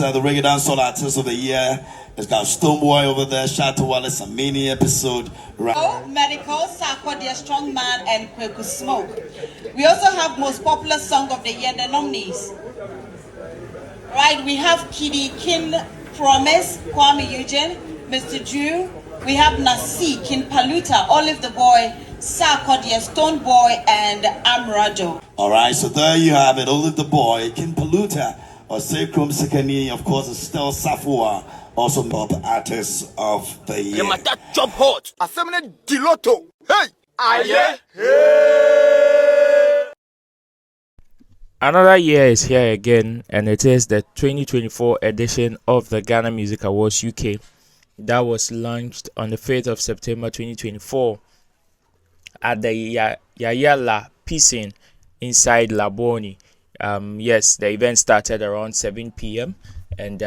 nominees, the Reggae Dancehall Artist of the Year. It's got Stoneboy over there, Shatta Wale, some mini episode. Medical, Safo, the Strong Man, and Kweku Smoke. We also have Most Popular Song of the Year, the nominees. Right, we have Kiddy Kin Promise, Kwame Eugene, Mr. Drew. We have Nasi, Kin Paluta, Olive the Boy, Sako, the Stone Boy, and Amrado. All right, so there you have it. Olive the Boy, Kin Paluta, or Sekrum Sekani, of course, is still Safo, also Pop Artist of the Year. Yeah, that job hot. Assembly Diloto. Hey! Aye! Another year is here again, and it is the 2024 edition of the Ghana Music Awards UK that was launched on the 5th of September 2024 at the Yayala Piscine inside Laboni. Yes, the event started around 7 p.m. and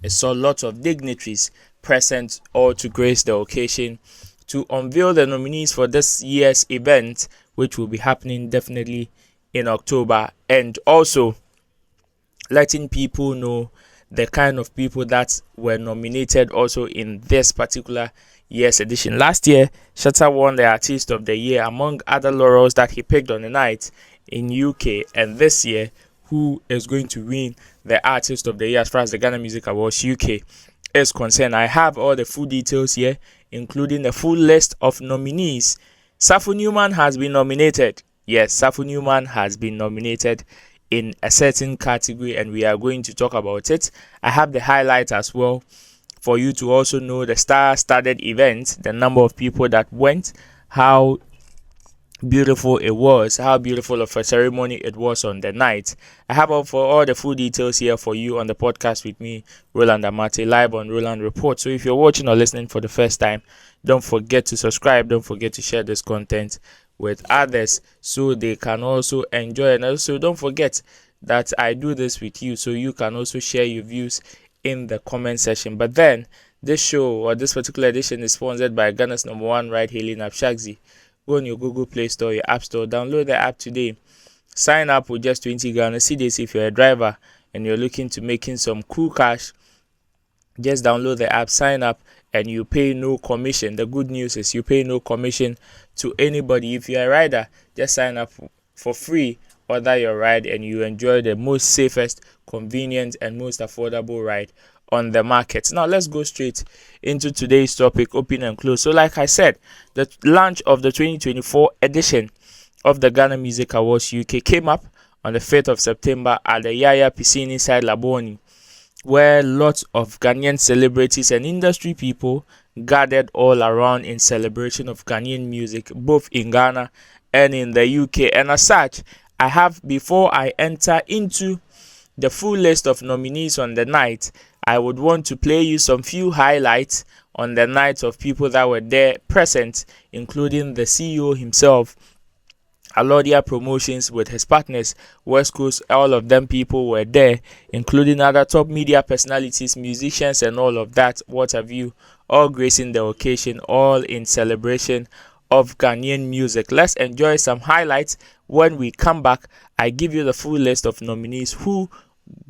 it saw lots of dignitaries present, all to grace the occasion to unveil the nominees for this year's event, which will be happening definitely in October, and also letting people know the kind of people that were nominated also in this particular year's edition. Last year, Shatta won the Artist of the Year among other laurels that he picked on the night in UK, and this year, who is going to win the Artist of the Year as far as the Ghana Music Awards UK is concerned? I have all the full details here, including the full list of nominees. Safo Newman has been nominated. Yes, Safo Newman has been nominated in a certain category, and we are going to talk about it. I have the highlights as well for you to also know the star-studded event, the number of people that went, how beautiful it was, how beautiful of a ceremony it was on the night. I have all the full details here for you on the podcast with me, Roland Amate, live on Roland Report. So if you're watching or listening for the first time, don't forget to subscribe, don't forget to share this content with others so they can also enjoy. And also don't forget that I do this with you so you can also share your views in the comment section. But then this show or this particular edition is sponsored by Ghana's #1 ride-hailing app, Shagzy. Go on your Google Play Store, your App Store, download the app today. Sign up with just 20 Ghana cedis if you're a driver and you're looking to making some cool cash. Just download the app, sign up, and you pay no commission. The good news is you pay no commission to anybody. If you're a rider, just sign up for free, order your ride, and you enjoy the most safest, convenient, and most affordable ride on the market. Now let's go straight into today's topic, open and close. So like I said, the launch of the 2024 edition of the Ghana Music Awards UK came up on the 5th of September at the Yaya Piscine inside Laboni, where lots of Ghanaian celebrities and industry people gathered all around in celebration of Ghanaian music, both in Ghana and in the UK. And as such, I have, before I enter into the full list of nominees on the night, I would want to play you some few highlights on the night of people that were there present, including the CEO himself, Alodia Promotions with his partners, West Coast. All of them people were there, including other top media personalities, musicians, and all of that. What have you? All gracing the occasion, all in celebration of Ghanaian music. Let's enjoy some highlights. When we come back, I give you the full list of nominees who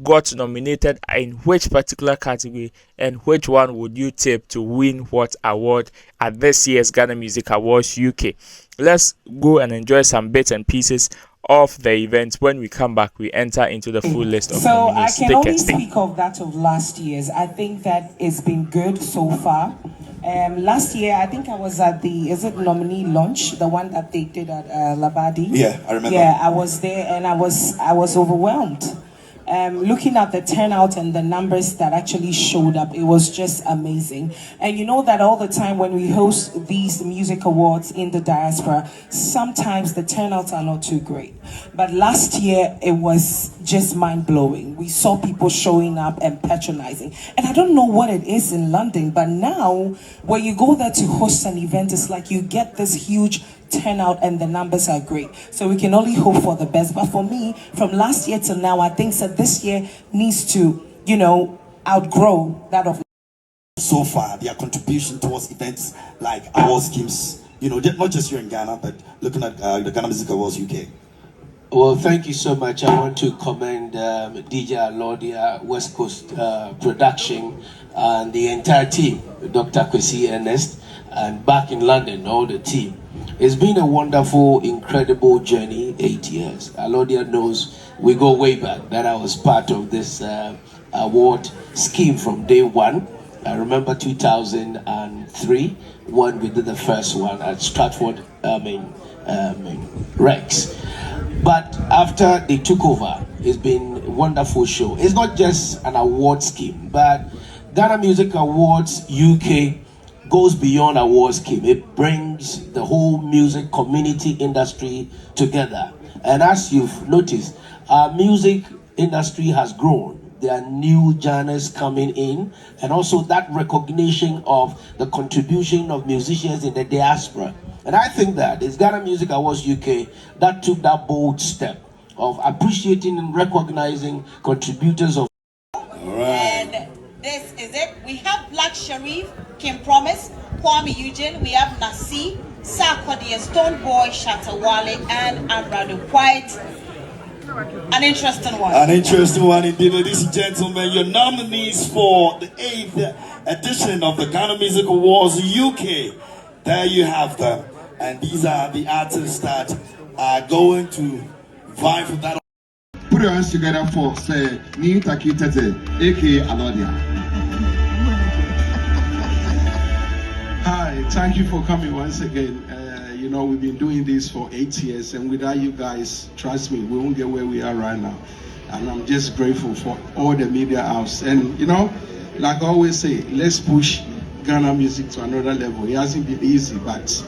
got nominated in which particular category and which one would you tip to win what award at this year's Ghana Music Awards UK. Let's go and enjoy some bits and pieces of the event. When we come back, we enter into the full list of nominees. So I can only speak of that of last year's. I think that it's been good so far. Last year, I think I was at the nominee launch, the one that they did at Labadi. Yeah, I remember. Yeah, I was there and I was overwhelmed. Looking at the turnout and the numbers that actually showed up, it was just amazing. And you know that all the time when we host these music awards in the diaspora, sometimes the turnouts are not too great. But last year, it was just mind-blowing. We saw people showing up and patronizing. And I don't know what it is in London, but now when you go there to host an event, it's like you get this huge turnout and the numbers are great. So we can only hope for the best. But for me, from last year till now, I think that this year needs to, outgrow that of so far. Their contribution towards events like award schemes, not just here in Ghana, but looking at the Ghana Music Awards UK. Well, thank you so much. I want to commend DJ Alodia, West Coast Production, and the entire team, Dr. Kwesi Ernest, and back in London, all the team. It's been a wonderful, incredible journey, 8 years. Alodia knows we go way back, that I was part of this award scheme from day one. I remember 2003 when we did the first one at Stratford, Rex. But after they took over, it's been a wonderful show. It's not just an award scheme, but Ghana Music Awards UK goes beyond award scheme. It brings the whole music community industry together. And as you've noticed, our music industry has grown. There are new genres coming in, and also that recognition of the contribution of musicians in the diaspora. And I think that it's Ghana Music Awards UK that took that bold step of appreciating and recognizing contributors of. All right. And this is it. We have Black Sharif, Kim Promise, Kwame Eugene. We have Nasi, Sarkodie, Stone Boy, Shatta Wale, and Amrado. Quite an interesting one. An interesting one indeed, ladies and gentlemen. Your nominees for the 8th edition of the Ghana Music Awards UK. There you have them. And these are the artists that are going to vie for that. Put your hands together for, say, Ni Taki Tete, aka Alodia. Hi, thank you for coming once again. You know, we've been doing this for 8 years, and without you guys, trust me, we won't get where we are right now. And I'm just grateful for all the media house. And, you know, like I always say, let's push Ghana music to another level. It hasn't been easy, but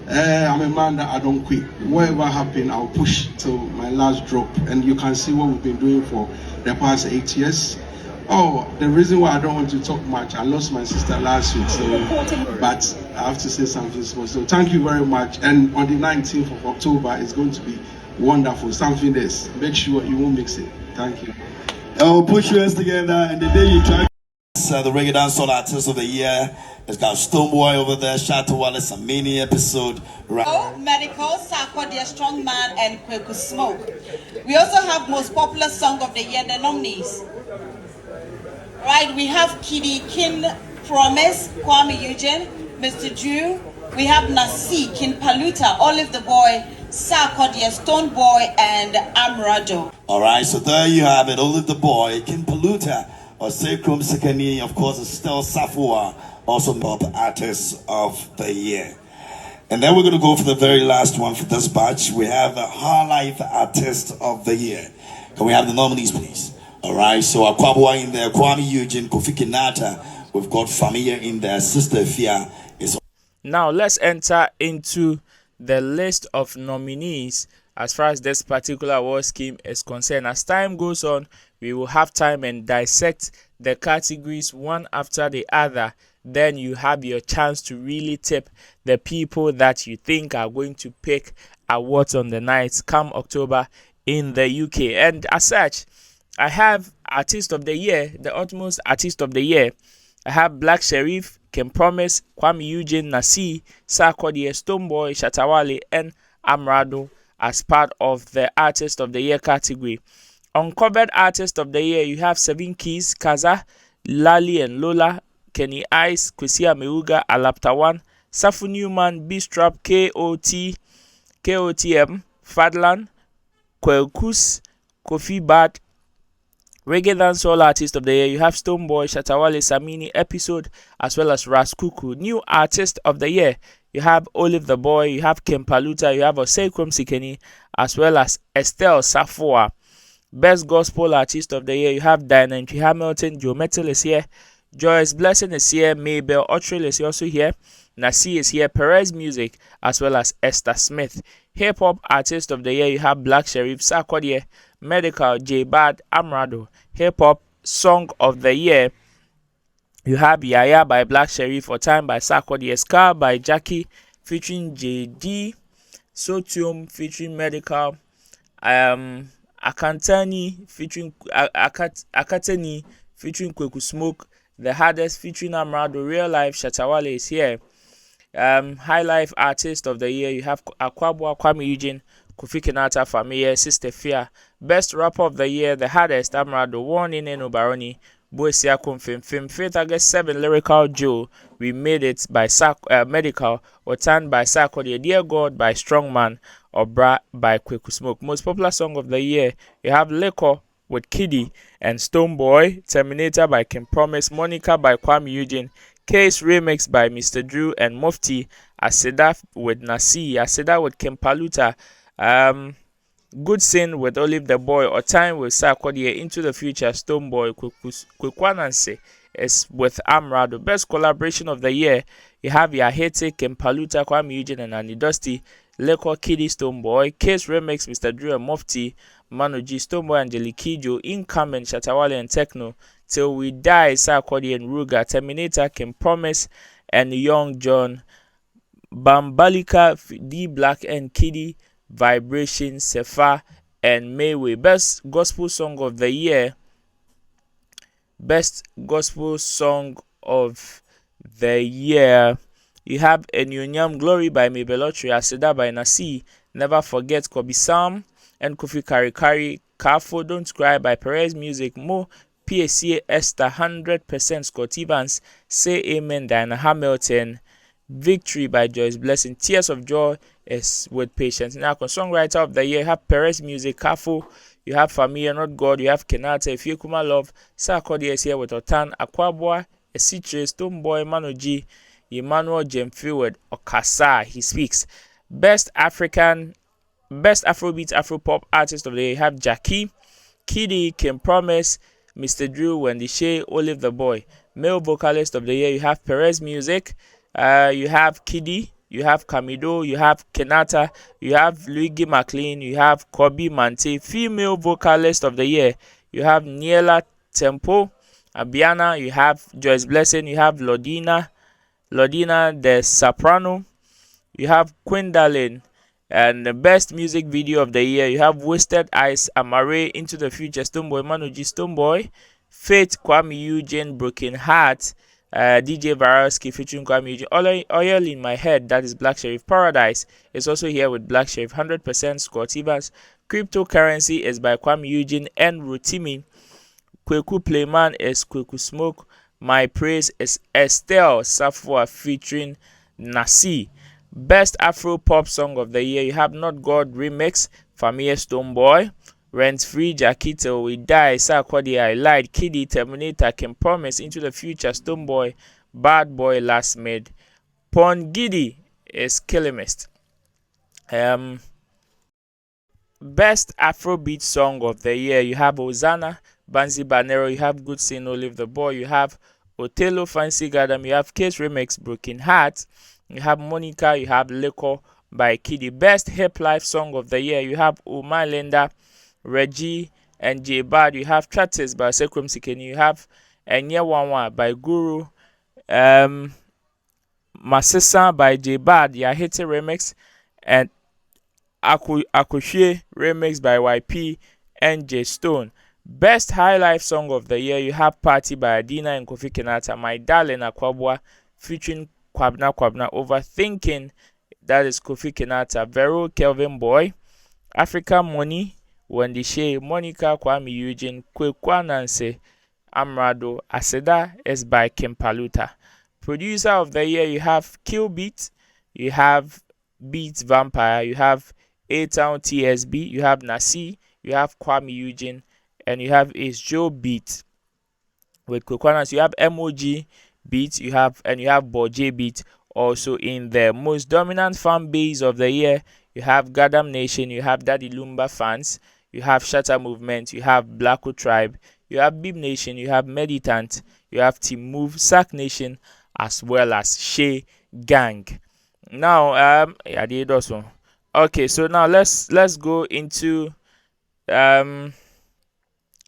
I'm a man that I don't quit. Whatever happens, I'll push till my last drop. And you can see what we've been doing for the past 8 years. Oh, the reason why I don't want to talk much, I lost my sister last week, so, but I have to say something small. So thank you very much. And on the 19th of October, it's going to be wonderful. Something this. Make sure you won't mix it. Thank you. I'll push your hands together, and the day you try the Reggae Dancehall Artist of the Year, it's got Stoneboy over there, Shatta Wale, some mini episode. Medical, Sarkodie, Strong Man, and Kweku Smoke. We also have Most Popular Song of the Year, the nominees. Right, we have Kiddy Kin Promise, Kwame Eugene, Mr. Drew. We have Nasi, Kin Paluta, Olive the Boy, Sarkodie, Stone Boy, and Amrado. All right, so there you have it. Olive the Boy, Kin Paluta, or Safo Sekani, of course, is still Safo, also Pop Artist of the Year. And then we're going to go for the very last one for this batch. We have a High Life Artist of the Year. Can we have the nominees, please? All right, so Akwabwa in there, Kwame Eugene, Kofi Kinata. We've got Familia in there, Sister Fia is. Now let's enter into the list of nominees as far as this particular award scheme is concerned. As time goes on, we will have time and dissect the categories one after the other. Then you have your chance to really tip the people that you think are going to pick awards on the night come October in the UK. And as such, I have Artist of the Year, the utmost Artist of the Year. I have Black Sharif, Kim Promise, Kwame Eugene, Nasi, Sarkodie, Stoneboy, Shatta Wale, and Amrado as part of the Artist of the Year category. Uncovered Artist of the Year, you have Seven Keys, Kaza, Lali and Lola, Kenny Ice, Kwesi Meuga, Alaptawan, Safu Newman, B-Strap, KOTM, Fadlan, Kwelkus, Kofi Bad. Reggae Dancehall Artist of the Year, you have Stoneboy, Shatta Wale, Samini Episode, as well as Raskuku. New Artist of the Year, you have Olive the Boy, you have Kem Paluta, you have Osei Sikeni, as well as Estelle Safoa. Best Gospel Artist of the Year, you have Diana Ntwi Hamilton, Joe Metal is here, Joyce Blessing is here, Maybell Otril is also here, Nasi is here, Perez Music, as well as Esther Smith. Hip Hop Artist of the Year, you have Black Sharif, Sarkodie, Medical, J Bad, Amrado. Hip Hop Song of the Year, you have Yaya by Black Sharif, or Time by Sarkodie, Scar by Jackie featuring JD, Sotium featuring Medical, Akantani featuring Akateni featuring Kweku Smoke, The Hardest featuring Amrado, Real Life, Shatta Wale is here. High Life Artist of the Year, you have Akwabwa, Kwame Eugene, Kofi Kinata Familia, Sister Fia. Best Rapper of the Year, The Hardest, Amrado, Warning in Baroni, Boesia Kumfim, 5th August 7, Lyrical Joe, We Made It by Medical, Otan by Sarkodie, Dear God by Strongman, Obra by Kweku Smoke. Most popular song of the year, you have Leko with Kiddy and Stoneboy, Terminator by Kim Promise, Monica by Kwame Eugene, Case Remix by Mr. Drew and Mufti, Aseda with Nasi, Aseda with Kim Paluta, Good Sin with Olive the Boy, or Time with Sarkodie, Into the Future, Stoneboy, Kwekwananse is with Amrado. Best collaboration of the year, you have Yahete, Kim Paluta, Kwame Eugene and Annie Dusty, Leko, Kiddy, Stoneboy, Case Remix, Mr. Drew and Mufti, Manu G, Stoneboy, Angelique Kijo, Incoming, Shatta Wale and Techno, Till We Die, Sarkodie and Ruga, Terminator, Kim Promise and Young John, Bambalika, D Black and Kiddy, Vibration, Sefa and Mayway. Best Gospel Song of the Year. Best Gospel Song of the Year. You have Enyonyam Glory by Mabelotri, Aseda by Nasi, Never Forget Kobe Sam and Kofi Kari, Kafo Don't Cry by Perez Music, Mo, PSA Esther, 100% Scott Evans, Say Amen, Diana Hamilton, Victory by Joyce Blessing, Tears of Joy is with Patience. Now, Songwriter of the Year, you have Perez Music, Kafo, you have Familia Not God, you have Kenata, If You Kuma Love, Sarkodie is here with Otan, Akwabwa, Esitre, Stoneboy, Manoji, Emmanuel Jemfield, Okasa, He Speaks. Best Afrobeat Afropop Artist of the Year, you have Jackie, Kiddy, Kim Promise, Mr. Drew, Wendy Shea, Olive the Boy. Male Vocalist of the Year, you have Perez Music, you have Kiddy, you have Kamido, you have Kenata, you have Luigi McLean, you have Kobe Mante. Female Vocalist of the Year, you have Niela Tempo, Abiana, you have Joyce Blessing, you have Lodina the Soprano, you have Quindalin. And the best music video of the year, you have Wasted Eyes, Amare, Into the Future, Stoneboy, Manoji, Stoneboy, Faith, Kwame Eugene, Broken Heart, DJ Varalski featuring Kwame Eugene, Oil in My Head, that is Black Sheriff. Paradise is also here with Black Sheriff, 100% Scott Evans. Cryptocurrency is by Kwame Eugene and Rotimi. Kweku Playman is Kweku Smoke. My Praise is Estelle Safo featuring Nasi. Best Afro Pop Song of the Year, you have Not God Remix, Familia Stoneboy, Rent Free, Jackie Till We Die, Sarkodie, I Lied, Kiddy, Terminator, Can Promise, Into the Future, Stoneboy, Bad Boy, Last Made. Pon Giddy is Killimist. Best Afrobeat Song of the Year, you have Hosanna, Banzi Banero, you have Good Sin, Olive the Boy, you have Otelo, Fancy Gadam, you have Case Remix, Broken Heart, you have Monica, you have Leko by Kiddy. Best Hip Life Song of the Year, you have Uma Linda, Reggie, and J Bad. You have Tratis by Sekrum Sikeni. You have Enye Wanwa by Guru, Masisa by J Bad, Yahete Remix, and Akushe Remix by YP and J Stone. Best High Life Song of the Year, you have Party by Adina and Kofi Kinata, My Darling Akwabwa featuring Kwabna Overthinking, that is Kofi Kinata, Vero Kelvin Boy, Africa Money, Wendy Shea, Monica, Kwame Eugene, Kwekwananse, Amrado, Aseda is by Kim Paluta. Producer of the Year, you have Kill Beat, you have Beat Vampire, you have A-Town TSB, you have Nasi, you have Kwame Eugene, and you have Ace Joe Beat. With Kwekwananse, you have MOG Beat, you have Boje Beat. Also in the most dominant fan base of the year, you have Gadam Nation, you have Daddy Lumba fans, you have Shatta Movement, you have Blacko Tribe, you have Bib Nation, you have Meditant, you have Team Move, Sack Nation, as well as Shea Gang. Now, I did also. Okay, so now let's go into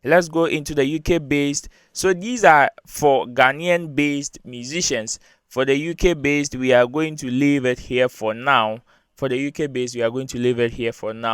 the UK based. So these are for Ghanaian based musicians. For the UK based, we are going to leave it here for now.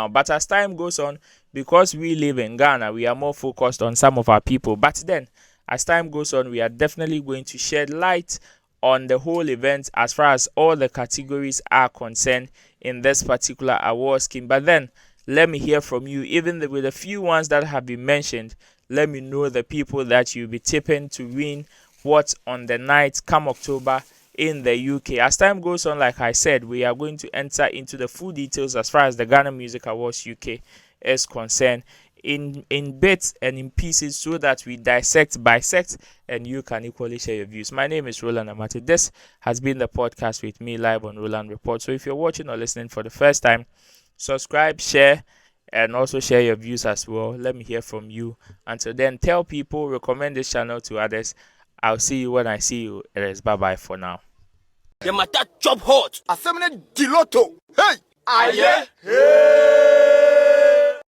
But as time goes on, because we live in Ghana, we are more focused on some of our people. But then, as time goes on, we are definitely going to shed light on the whole event as far as all the categories are concerned in this particular award scheme. But then, Let me hear from you. Even with the few ones that have been mentioned, let me know the people that you'll be tipping to win what on the night come October in the UK. As time goes on, like I said, we are going to enter into the full details as far as the Ghana Music Awards UK is concerned in bits and in pieces, so that we bisect, and you can equally share your views. My name is Roland Amati. This has been the podcast with me live on Roland Report. So if you're watching or listening for the first time, subscribe, share, and also share your views as well. Let me hear from you. Until then, tell people, recommend this channel to others. I'll see you when I see you. It is bye-bye for now. The matter chop hot. Assembly Diloto. Hey! Aye! Hey!